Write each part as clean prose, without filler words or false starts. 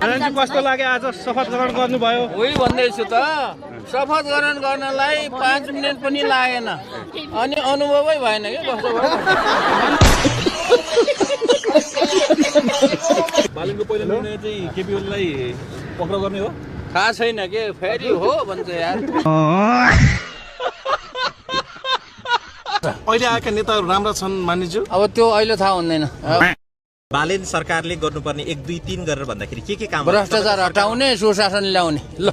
कस्तो लाग्यो आज शपथ ग्रहण गर्नुभयो? उही भन्दैछु त, शपथ ग्रहण गर्नलाई 5 मिनेट पनि लागेन अनि अनुभवै भएन के कस्तो भयो। बालनको पहिलो निर्णय चाहिँ केपी ओलीलाई पक्राउ गर्ने हो? थाहा छैन के, फेरि हो भन्छ यार। अहिले आएका नेताहरू राम्रा छन् मानिज्यू? अब त्यो अहिले थाहा हुँदैन। बालेन सरकारले गर्नुपर्ने 1 2 3 गरेर भन्दाखेरि के काम? भ्रष्टाचार हटाउने, सुशासन ल्याउने। ल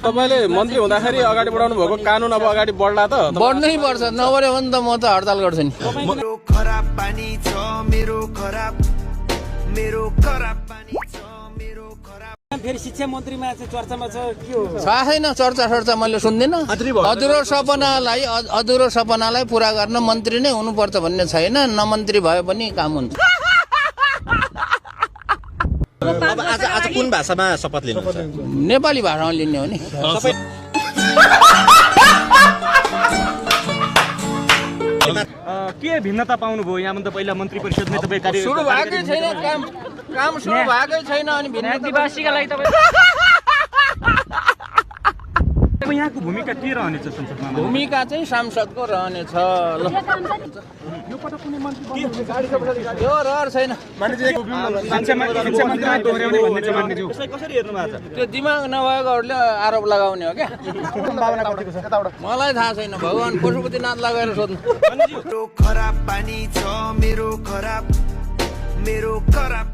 तपाईले मन्त्री हुँदाखेरि अगाडि बढाउनु भएको कानुन अब अगाडि बढ्ला त? बढ्नै पर्छ, नबढ्यो भने त म त हडताल गर्छु नि। मेरो खराब पानी छ, मेरो खराब पानी छ, मेरो खराब। फेरि शिक्षा मन्त्रीमा चाहिँ चर्चामा छ के हो? थाहा छैन, चर्चा मैले सुन्दिनँ। अधुरो सपनालाई पुरा गर्न मन्त्री नै हुनुपर्छ भन्ने छैन, नमन्त्री भए पनि काम हुन्छ। अब आज कुन भाषामा शपथ लिनुहुन्छ? नेपाली भाषामा लिने हो नि। के भिन्नता पाउनुभयो यहाँ त? पहिला मन्त्री परिषदमै तपाईँ कार्य सुरु भएकै छैन, काम सुरु भएकै छैन अनि आदिवासीका लागि तपाईँ यहाँको भूमिका के रहनेछ संसदमा? भूमिका चाहिँ सांसदको रहनेछ। ल यो रहर छैन। कसरी हेर्नु भएको छ? त्यो दिमाग नभएकोहरूले आरोप लगाउने हो क्या। मलाई थाहा छैन, भगवान् पशुपतिनाथ लगाएर सोध्नु। मेरो खराब पानी छ, मेरो खराब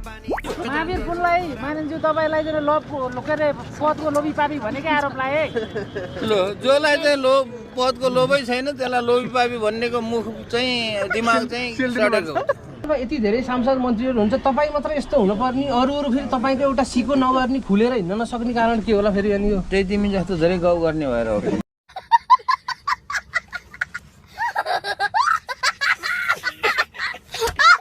पानी। महावीर पुललाई मानिन्छु तपाईँलाई चाहिँ पदको लोभी पापी भनेकै आरोप लाए। जसलाई चाहिँ पदको लोभै छैन त्यसलाई लोभी पापी भन्नेको मुख चाहिँ दिमाग चाहिँ सडेको। यति धेरै सांसद मन्त्रीहरू हुन्छ, तपाईँ मात्र यस्तो हुनुपर्ने, अरू फेरि तपाईँको एउटा सिको नगर्ने, खुलेर हिँड्न नसक्ने कारण के होला फेरि? अनि यो त्यही तिमी जस्तो धेरै गाउँ गर्ने भएर हो।